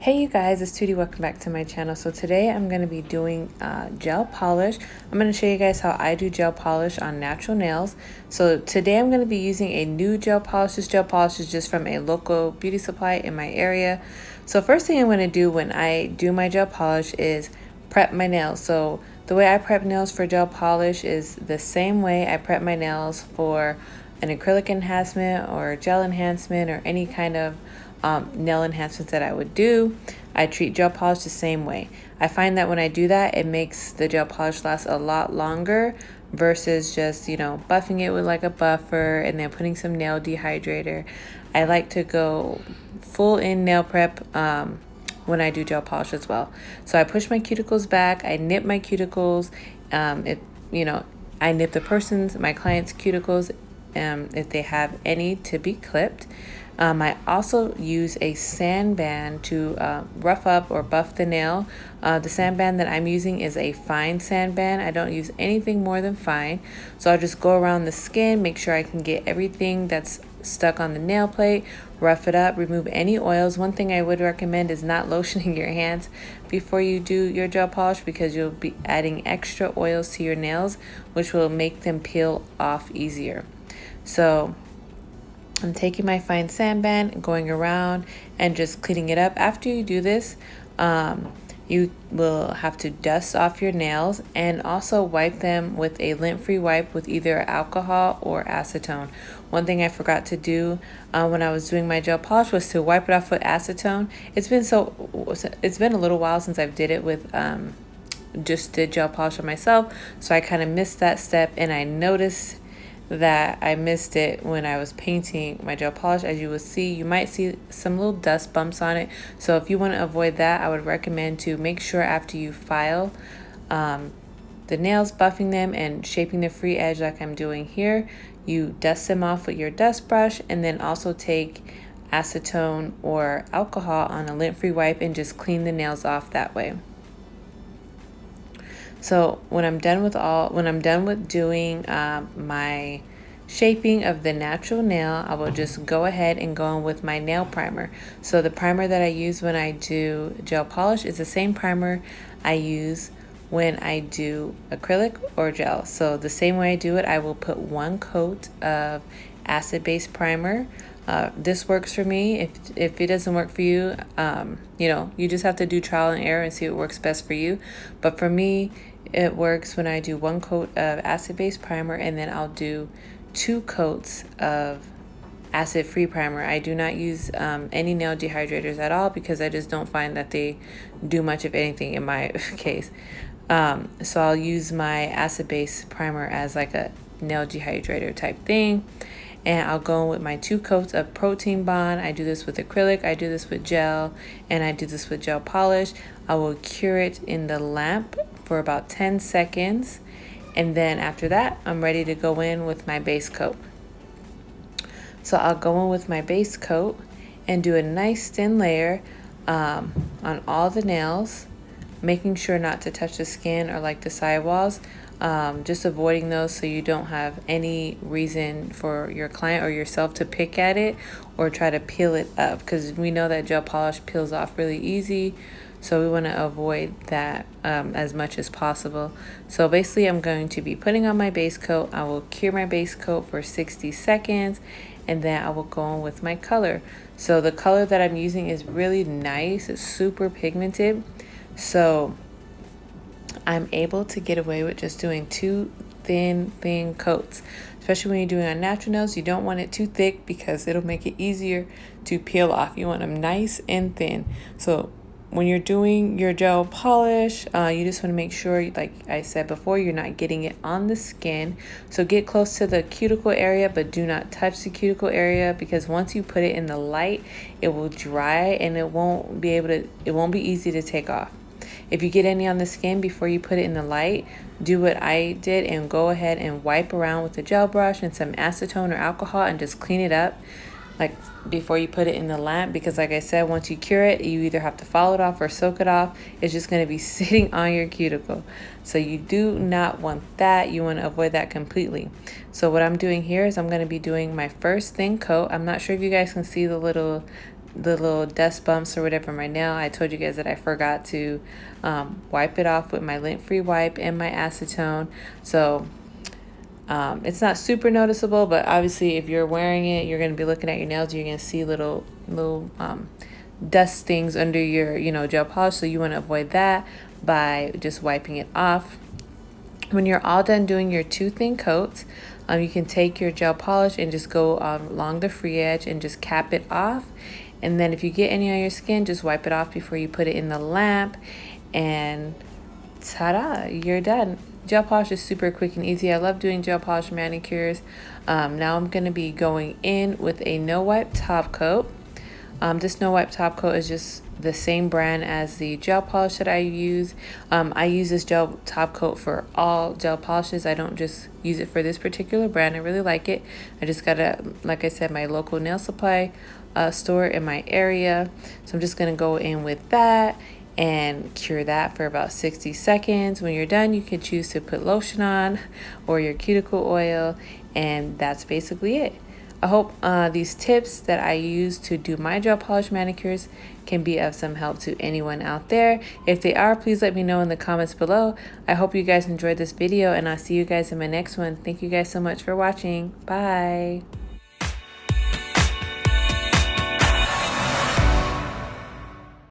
Hey you guys, it's Tootie. Welcome back to my channel. So today I'm going to be doing gel polish. I'm going to show you guys how I do gel polish on natural nails. So today I'm going to be using a new gel polish. This gel polish is just from a local beauty supply in my area. So first thing I'm going to do when I do my gel polish is prep my nails. So the way I prep nails for gel polish is the same way I prep my nails for an acrylic enhancement or gel enhancement or any kind of nail enhancements that I would do. I treat gel polish the same way. I find that when I do that, it makes the gel polish last a lot longer versus just, buffing it with like a buffer and then putting some nail dehydrator. I like to go full in nail prep when I do gel polish as well. So I push my cuticles back, I nip my cuticles, I nip my client's cuticles if they have any to be clipped. I also use a sand band to rough up or buff the nail. The sand band that I'm using is a fine sand band. I don't use anything more than fine. So I'll just go around the skin, make sure I can get everything that's stuck on the nail plate, rough it up, remove any oils. One thing I would recommend is not lotioning your hands before you do your gel polish because you'll be adding extra oils to your nails, which will make them peel off easier. So I'm taking my fine sand band, going around and just cleaning it up. After you do this, you will have to dust off your nails and also wipe them with a lint-free wipe with either alcohol or acetone. One thing I forgot to do when I was doing my gel polish was to wipe it off with acetone. It's been a little while since I've did it with just did gel polish on myself, so I kind of missed that step, and I noticed that I missed it when I was painting my gel polish. As you will see, you might see some little dust bumps on it. So if you want to avoid that, I would recommend to make sure after you file the nails, buffing them and shaping the free edge like I'm doing here, you dust them off with your dust brush, and then also take acetone or alcohol on a lint-free wipe and just clean the nails off that way. So when I'm done with doing my shaping of the natural nail, I will just go ahead and go in with my nail primer. So the primer that I use when I do gel polish is the same primer I use when I do acrylic or gel. So the same way I do it, I will put one coat of acid-based primer. This works for me. If it doesn't work for you, you just have to do trial and error and see what works best for you. But for me, it works when I do one coat of acid-based primer and then I'll do 2 coats of acid-free primer. I do not use any nail dehydrators at all because I just don't find that they do much of anything in my case. So I'll use my acid-based primer as like a nail dehydrator type thing. And I'll go in with my 2 coats of Protein Bond. I do this with acrylic, I do this with gel, and I do this with gel polish. I will cure it in the lamp for about 10 seconds. And then after that, I'm ready to go in with my base coat. So I'll go in with my base coat and do a nice thin layer on all the nails, making sure not to touch the skin or like the sidewalls. Just avoiding those so you don't have any reason for your client or yourself to pick at it or try to peel it up, because we know that gel polish peels off really easy, so we want to avoid that as much as possible. So basically I'm going to be putting on my base coat. I will cure my base coat for 60 seconds and then I will go in with my color. So the color that I'm using is really nice. It's super pigmented, so I'm able to get away with just doing 2 thin coats. Especially when you're doing on natural nails, you don't want it too thick because it'll make it easier to peel off. You want them nice and thin. So when you're doing your gel polish, you just want to make sure, like I said before, you're not getting it on the skin. So get close to the cuticle area, but do not touch the cuticle area, because once you put it in the light, it will dry and it won't be easy to take off. If you get any on the skin before you put it in the light, do what I did and go ahead and wipe around with a gel brush and some acetone or alcohol and just clean it up like before you put it in the lamp, because like I said, once you cure it, you either have to follow it off or soak it off. It's just going to be sitting on your cuticle. So you do not want that. You want to avoid that completely. So what I'm doing here is I'm going to be doing my first thin coat. I'm not sure if you guys can see the little the little dust bumps or whatever on my nail. I told you guys that I forgot to wipe it off with my lint-free wipe and my acetone. So it's not super noticeable, but obviously if you're wearing it, you're going to be looking at your nails. You're going to see little dust things under your, gel polish. So you want to avoid that by just wiping it off. When you're all done doing your 2 thin coats, you can take your gel polish and just go along the free edge and just cap it off. And then if you get any on your skin, just wipe it off before you put it in the lamp. And ta-da, you're done. Gel polish is super quick and easy. I love doing gel polish manicures. Now I'm going to be going in with a no wipe top coat. This no wipe top coat is just the same brand as the gel polish that I use. I use this gel top coat for all gel polishes. I don't just use it for this particular brand. I really like it. I just got like I said, my local nail supply store in my area. So I'm just going to go in with that and cure that for about 60 seconds. When you're done, you can choose to put lotion on or your cuticle oil, and that's basically it. I hope these tips that I use to do my gel polish manicures can be of some help to anyone out there. If they are, please let me know in the comments below. I hope you guys enjoyed this video, and I'll see you guys in my next one. Thank you guys so much for watching. Bye.